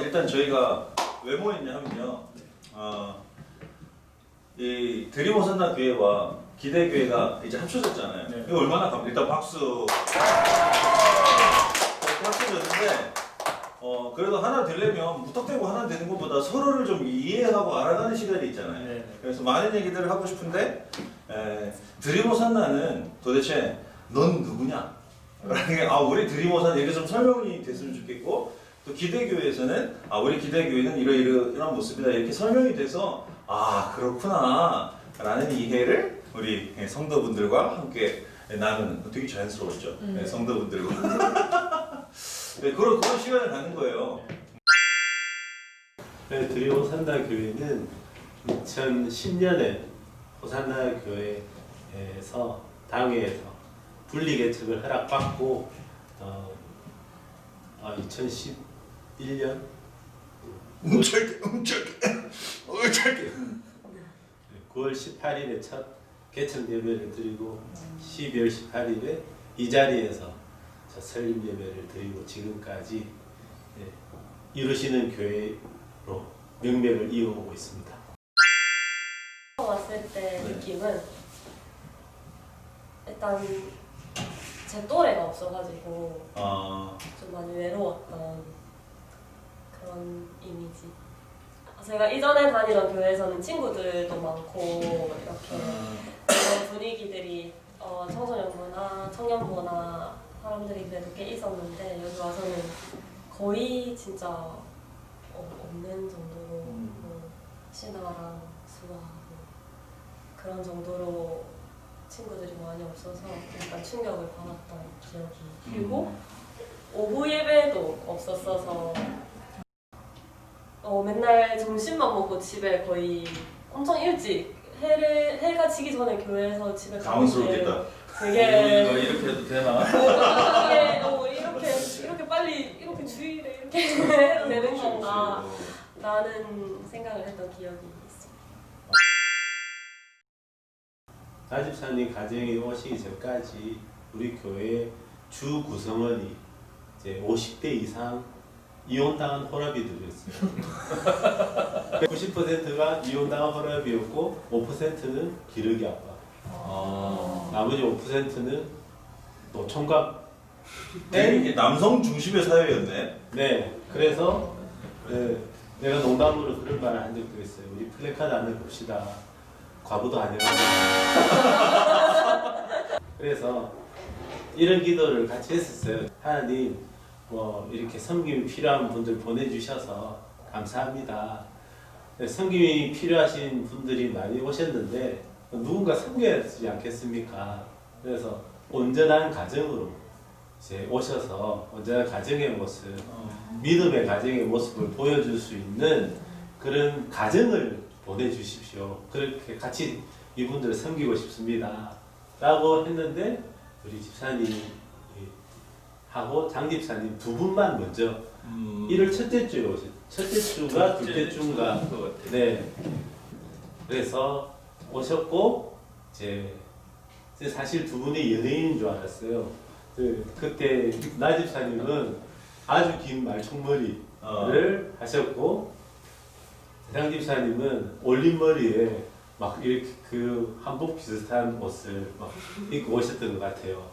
일단 저희가 왜 모였냐 하면요. 이 드림호산단 교회와 기대교회가 이제 합쳐졌잖아요. 네. 이거 얼마나 일단 박수. 박수 줬는데 그래도 하나 되려면 무턱대고 하나 되는 것보다 서로를 좀 이해하고 알아가는 시간이 있잖아요. 네. 그래서 많은 얘기들을 하고 싶은데 드림호산단은 도대체 넌 누구냐? 우리 드림호산 이렇게 좀 설명이 됐으면 좋겠고, 또 기대교회에서는 우리 기대교회는 이런 모습이다 이렇게 설명이 돼서 그렇구나 라는 이해를 우리 성도분들과 함께 나누는, 되게 자연스러웠죠. 성도분들과 네, 그런 시간을 갖는 거예요. 네, 드림호산단 교회는 2010년에 호산단 교회에서 당회에서 분리 개척을 허락받고 2011년 움찔게 9월 18일에 첫 개척 예배를 드리고 12월 18일에 이 자리에서 첫 설립 예배를 드리고 지금까지 이루시는 교회로 명맥을 이어오고 있습니다. 왔을 때 느낌은 일단 제 또래가 없어가지고 좀 많이 외로웠던 그런 이미지. 제가 이전에 다니던 교회에서는 친구들도 많고 이렇게 그런 분위기들이 청소년부나 청년부나 사람들이 그래도 꽤 있었는데, 여기 와서는 거의 진짜 없는 정도로 신화랑 수화하고 그런 정도로 친구들이 많이 없어서 약간 충격을 받았던 기억이. 그리고 오후 예배도 없었어서 맨날 점심만 먹고 집에 거의 엄청 일찍 해가 지기 전에 교회에서 집에 당황스럽겠다. 되게 이렇게 해도 되나? 이렇게 빨리 이렇게 주일에 이렇게 해도 되는 건가 라는 생각을 했던 기억이 있습니다. 나집사님 가정에 오시기 전까지 우리 교회 주 구성원이 이제 50대 이상 이혼당한 호랍이들이었어요. 90%가 이혼당한 호랍이었고 5%는 기러기 아빠. 나머지 5%는 노총각. 이게 남성 중심의 사회였네. 네, 그래서 내가 농담으로 그런 말을 한 적도 있어요. 우리 플래카드 안에 봅시다. 과부도 아니라고. 그래서 이런 기도를 같이 했었어요. 하나님, 이렇게 섬김이 필요한 분들 보내주셔서 감사합니다. 섬김이 필요하신 분들이 많이 오셨는데 누군가 섬겨야 되지 않겠습니까? 그래서 온전한 가정으로 이제 오셔서 온전한 가정의 모습, 믿음의 가정의 모습을 보여줄 수 있는 그런 가정을 보내주십시오. 그렇게 같이 이분들을 섬기고 싶습니다. 라고 했는데 우리 집사님 하고 장 집사님 두 분만 먼저 1월 첫째 주에 오셨어요. 첫째 주가 둘째 주인가. 네. 그래서 오셨고 이제 사실 두 분이 연예인인 줄 알았어요. 그때 나 집사님은 아주 긴 말총머리를 하셨고 장 집사님은 올린 머리에 막 이렇게 그 한복 비슷한 옷을 막 입고 오셨던 것 같아요.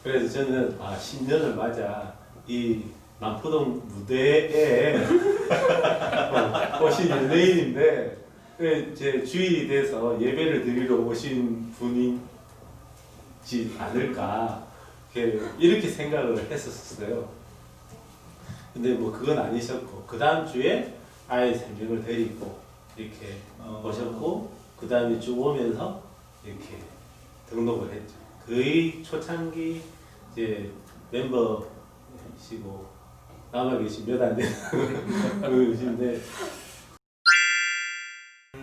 그래서 저는 10년을 맞아 이 남포동 무대에 오신 연예인인데 제 주일이 돼서 예배를 드리러 오신 분이지 않을까 이렇게 생각을 했었어요. 근데 그건 아니셨고 그 다음 주에 아예 생명을 데리고 이렇게 오셨고 그 다음에 쭉 오면서 이렇게 등록을 했죠. 거의 초창기 이제 멤버시고 남아 계신 몇 안 되는 분이신데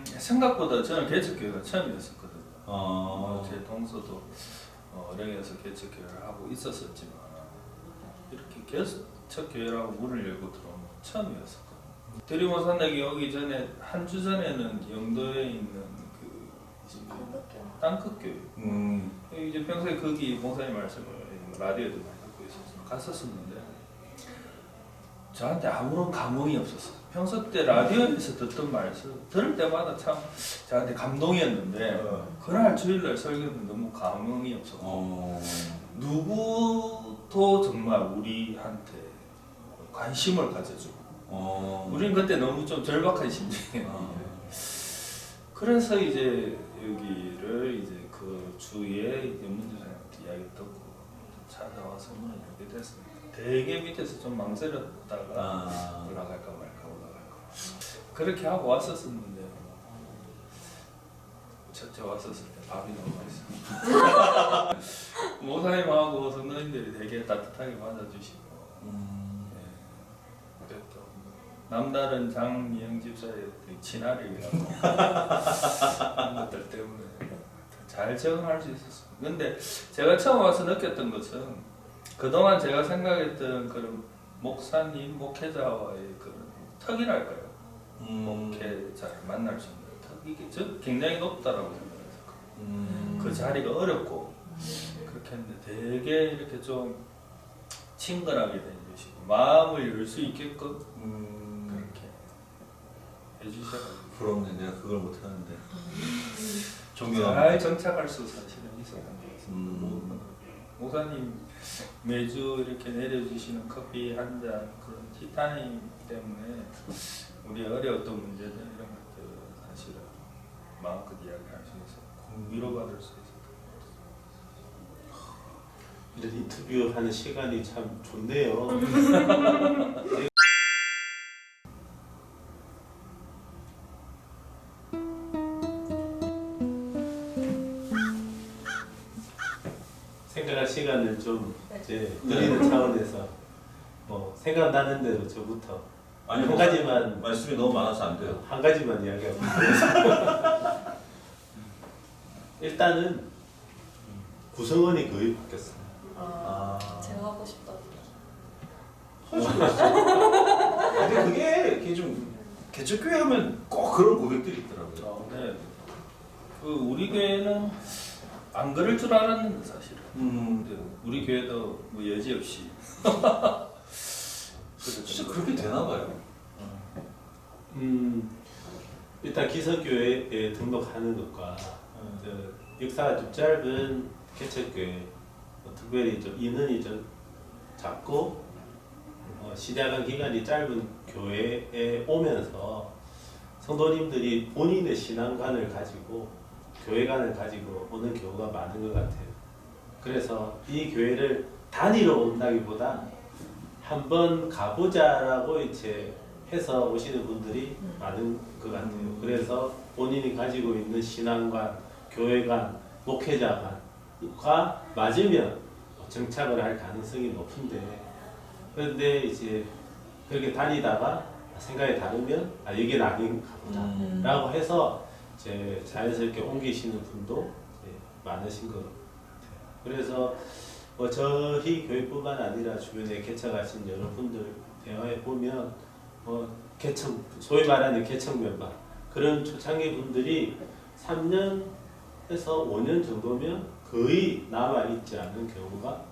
생각보다 저는 개척교회가 처음이었었거든요. 제 동서도 어령에서 개척교회를 하고 있었었지만 이렇게 개척교회라고 문을 열고 들어온 건 처음이었었거든요. 드림호산역이 오기 전에 한 주 전에는 영도에 있는 땅끝교회. 이제 평소에 거기 목사님 말씀을 라디오도 많이 듣고 있어서 갔었었는데 저한테 아무런 감흥이 없었어요. 평소 때 라디오에서 듣던 말씀 들을 때마다 참 저한테 감동이었는데 그날 주일날 설교는 너무 감흥이 없었고 누구도 정말 우리한테 관심을 가져주고 우리는 그때 너무 좀 절박한 심정이에요. 그래서 이제 여기를 이제 그 주위에 이제 문제사님한테 이야기 듣고 찾아와서 문을 열게 됐습니다. 되게 밑에서 좀 망설였다가 올라갈까 말까 그렇게 하고 왔었었는데 첫째 왔었을 때 밥이 너무 맛있어요. 목사님하고 성도님들이 되게 따뜻하게 맞아주시고 또 남다른 장미영 집사의 친화력이라고 그런 것들 때문에 잘 적응할 수 있었어요. 근데 제가 처음 와서 느꼈던 것은 그동안 제가 생각했던 그런 목사님, 목회자와의 그런 턱이랄까요? 목회자를 만날 수 있는 턱 이게 굉장히 높다라고 생각해서 그 자리가 어렵고 그렇게 했는데 되게 이렇게 좀 친근하게 해주시고 마음을 열 수 있게끔 그렇게 해주셔가지고 부럽네. 내가 그걸 못하는데. 잘 정착할 수 사실은 있었던 것 같습니다. 목사님 매주 이렇게 내려주시는 커피 한 잔 그런 티타임 때문에 우리 어려웠던 문제들 이런 것들 사실은 마음껏 이야기할 수 있었고 위로받을 수 있었고 이런 인터뷰하는 시간이 참 좋네요. 생각할 시간을 좀 이제 드리는 차원에서 뭐 생각나는 대로 저부터 아니 한 가지만 말씀이 너무 많아서 안 돼요. 한 가지만 이야기하고 있습니다. 일단은 구성원이 거의 바뀌었어요. 제가 하고 싶다. 근데 그게 좀 개척교회 하면 꼭 그런 고백들이 있더라고요. 네. 그 우리 교회는 안 그럴 줄 알았는데 사실은. 근데 우리 교회도 뭐 여지없이. 진짜 그렇게 되나 봐요. 일단 기성교회에 등록하는 것과 역사가 좀 짧은 개척교회, 특별히 좀 인원이 좀 작고 시작한 기간이 짧은 교회에 오면서 성도님들이 본인의 신앙관을 가지고 교회관을 가지고 오는 경우가 많은 것 같아요. 그래서 이 교회를 다니러 온다기보다 한번 가보자라고 이제 해서 오시는 분들이 많은 것 같아요. 그래서 본인이 가지고 있는 신앙관, 교회관, 목회자관과 맞으면 정착을 할 가능성이 높은데, 그런데 이제 그렇게 다니다가 생각이 다르면 여기는 아닌가 보다라고 해서 이제 자연스럽게 옮기시는 분도 많으신 것 같아요. 그래서 뭐 저희 교회뿐만 아니라 주변에 개척하신 여러분들 대화해 보면 개척, 소위 말하는 개척 멤버 그런 초창기 분들이 3년에서 5년 정도면 거의 남아있지 않은 경우가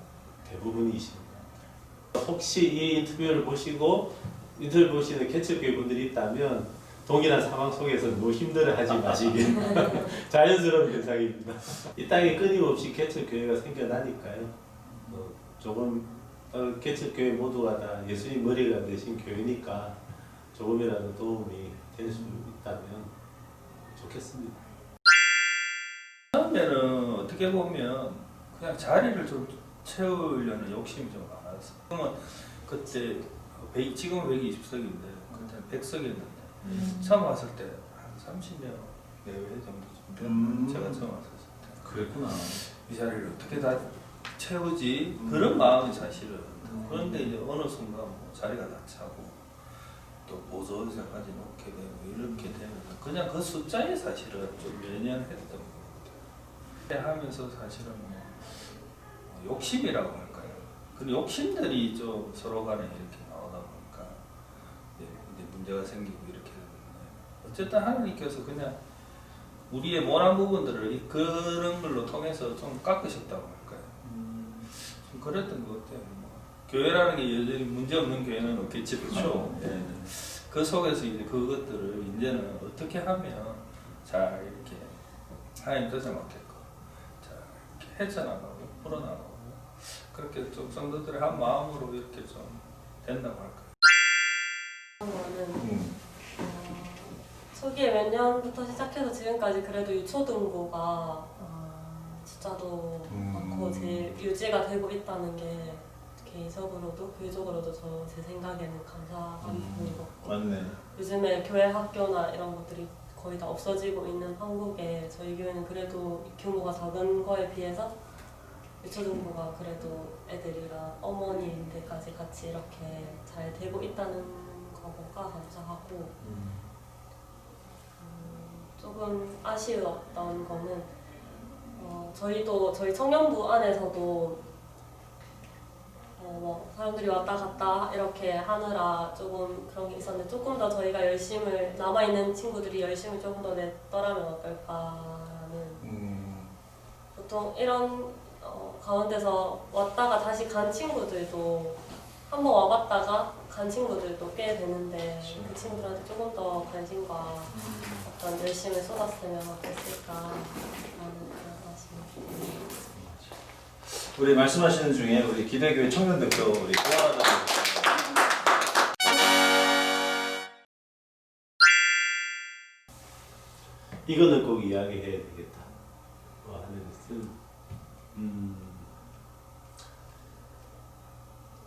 대부분이십니다. 혹시 이 인터뷰를 보시고 인터뷰 보시는 개척교회 분들이 있다면 동일한 상황 속에서 너무 힘들어하지 마시길 자연스러운 현상입니다. 이 땅에 끊임없이 개척교회가 생겨나니까요. 조금 개척교회 모두가 다 예수님 머리가 되신 교회니까 조금이라도 도움이 될 수 있다면 좋겠습니다. 처음에는 어떻게 보면 그냥 자리를 좀 채우려는 욕심이 좀 많았어요. 그러면 그때 지금은 120석인데 그때는 100석이었는데 처음 왔을 때 한 30명 내외 정도 좀 제가 처음 왔을 때 그랬구나. 이 자리를 어떻게 다 채우지 그런 마음이 사실은 그런데 이제 어느 순간 뭐 자리가 다 차고 또 보조의사까지 놓게 되고 이렇게 되면 그냥 그 숫자에 사실은 좀 연연했던 것 같아요. 하면서 사실은 뭐 욕심이라고 할까요? 그 욕심들이 좀 서로 간에 이렇게 나오다 보니까 이제 문제가 생기고 이렇게 되는데 어쨌든 하나님께서 그냥 우리의 모난 부분들을 그런 걸로 통해서 좀 깎으셨다고 할까요? 좀 그랬던 것 같아요. 교회라는 게 여전히 문제 없는 교회는 없겠지, 그렇죠? 예. 그 속에서 이제 그것들을 이제는 어떻게 하면 잘 이렇게 하나님 뜻에 맞게끔 잘 이렇게 헤쳐나가고 풀어나가고 그렇게 좀 성도들의 한 마음으로 이렇게 좀 된다고 할까요? 거는 초기에 몇 년부터 시작해서 지금까지 그래도 유초등부가 숫자도 많고 제일 유지가 되고 있다는 게 개인적으로도 교회적으로도 제 생각에는 감사한 부분인 것 같고 맞네. 요즘에 교회 학교나 이런 것들이 거의 다 없어지고 있는 한국에 저희 교회는 그래도 규모가 작은 거에 비해서 유초등부가 그래도 애들이랑 어머니들까지 같이 이렇게 잘 되고 있다는 거가 감사하고 조금 아쉬웠던 거는 저희 청년부 안에서도 뭐 사람들이 왔다 갔다 이렇게 하느라 조금 그런 게 있었는데 조금 더 저희가 열심을 남아있는 친구들이 열심을 조금 더 냈더라면 어떨까라는 보통 이런 가운데서 왔다가 다시 간 친구들도 한번 와봤다가 간 친구들도 꽤 되는데 그 친구들한테 조금 더 관심과 어떤 열심을 쏟았으면 어땠을까라는 그런 아쉬움이 우리 말씀하시는 중에 우리 기대교회 청년대표 우리 꼬아라다고 이거는 꼭 이야기해야 되겠다 하는 것은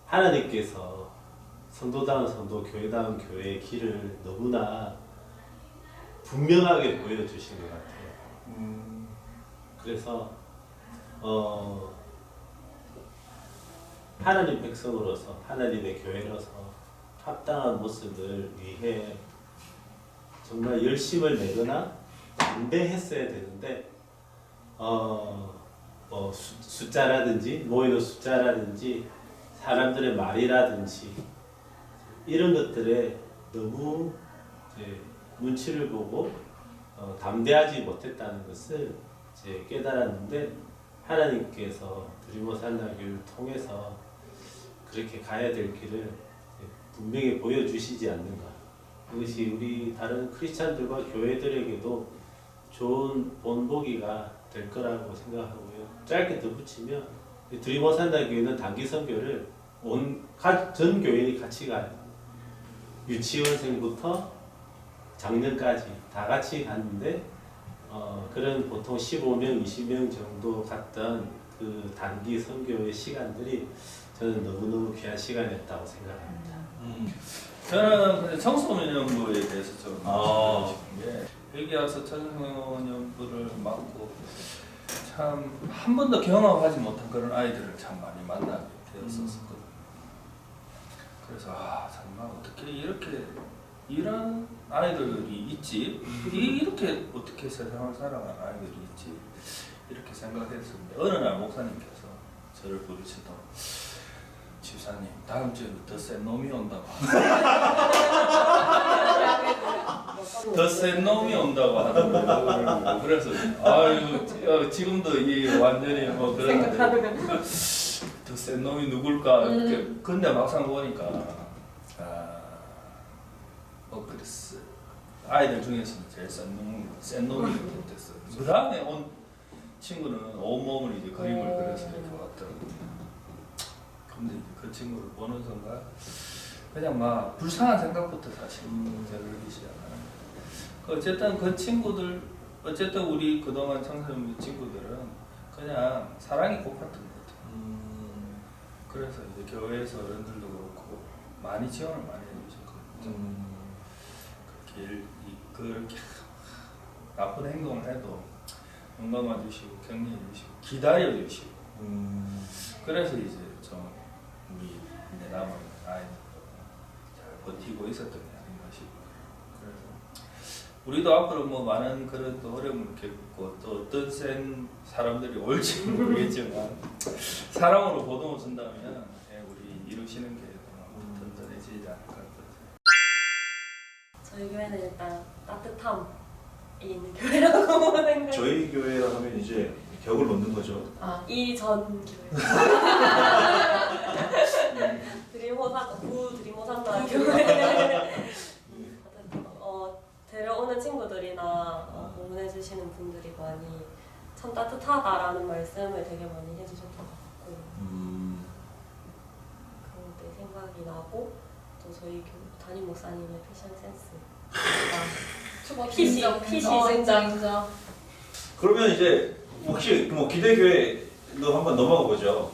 하나님께서 성도다운 성도, 교회다운 교회의 길을 너무나 분명하게 보여주신 것 같아요. 그래서 하나님 백성으로서 하나님의 교회로서 합당한 모습을 위해 정말 열심을 내거나 담대했어야 되는데 뭐 숫자라든지 모이는 숫자라든지 사람들의 말이라든지 이런 것들에 너무 이제 눈치를 보고 담대하지 못했다는 것을 이제 깨달았는데 하나님께서 드리모스 한나교를 통해서 그렇게 가야 될 길을 분명히 보여주시지 않는가. 그것이 우리 다른 크리스찬들과 교회들에게도 좋은 본보기가 될 거라고 생각하고요. 짧게 덧붙이면 드리모스 한나교회는 단기 선교를 전 교인이 같이 가요. 유치원생부터 장년까지 다 같이 갔는데 그런 보통 15명, 20명 정도 갔던 그 단기 선교의 시간들이 저는 너무너무 귀한 시간이었다고 생각합니다. 저는 청소년부에 대해서 좀 아. 예. 여기 와서 청소년부를 맡고 참 한 번도 경험하지 못한 그런 아이들을 참 많이 만나게 되었었거든요. 그래서 정말 어떻게 이렇게 이런 아이들이 있지? 이렇게 어떻게 세상을 살아가는 아이들이 있지? 이렇게 생각했었는데 어느 날 목사님께서 저를 부르시더 집사님 다음 주에 더 센 놈이 온다고 더 센 놈이 온다고 하더라고요. 그래서 아유 지금도 이 완전히 뭐 그런 더 센 놈이 누굴까? 근데 막상 보니까 그랬어. 아이들 중에서는 제일 센 놈이 됐어요. 그 다음에 온 친구는 온몸을 이제 그림을 그려서 이렇게 왔더라고요. 근데 이제 그 친구를 보는 순간 그냥 막 불쌍한 생각부터 사실 들기 시작하는. 어쨌든 그 친구들, 어쨌든 우리 그동안 청소년 친구들은 그냥 사랑이 고팠던 것 같아요. 그래서 이제 교회에서 어른들도 그렇고 많이 지원을 많이 해주셨거든요. 그렇게 나쁜 행동을 해도 눈 감아주시고 격려해주시고 기다려주시고 그래서 이제 좀 우리 이제 남은 아이들 잘 버티고 있었던 게 아닌가 싶어요. 그래서 우리도 앞으로 뭐 많은 그런 또 어려움을 겪고 또 어떤 센 사람들이 올지 모르겠지만 사랑으로 보듬어 준다면 우리 이루시는 게 든든해지지 않을까. 저희 교회는 일단 따뜻함이 있는 교회라고 생각해요. 저희 교회라 하면 이제 격을 놓는 거죠. 이전 교회. 교회 데려오는 친구들이나 응원해주시는 분들이 많이 참 따뜻하다라는 말씀을 되게 많이 해주셨던 것 같고 그때 생각이 나고 또 저희 담임 목사님의 패션 센스가 핏이 인정. 그러면 이제 혹시 뭐 기대교회도 한번 넘어가 보죠.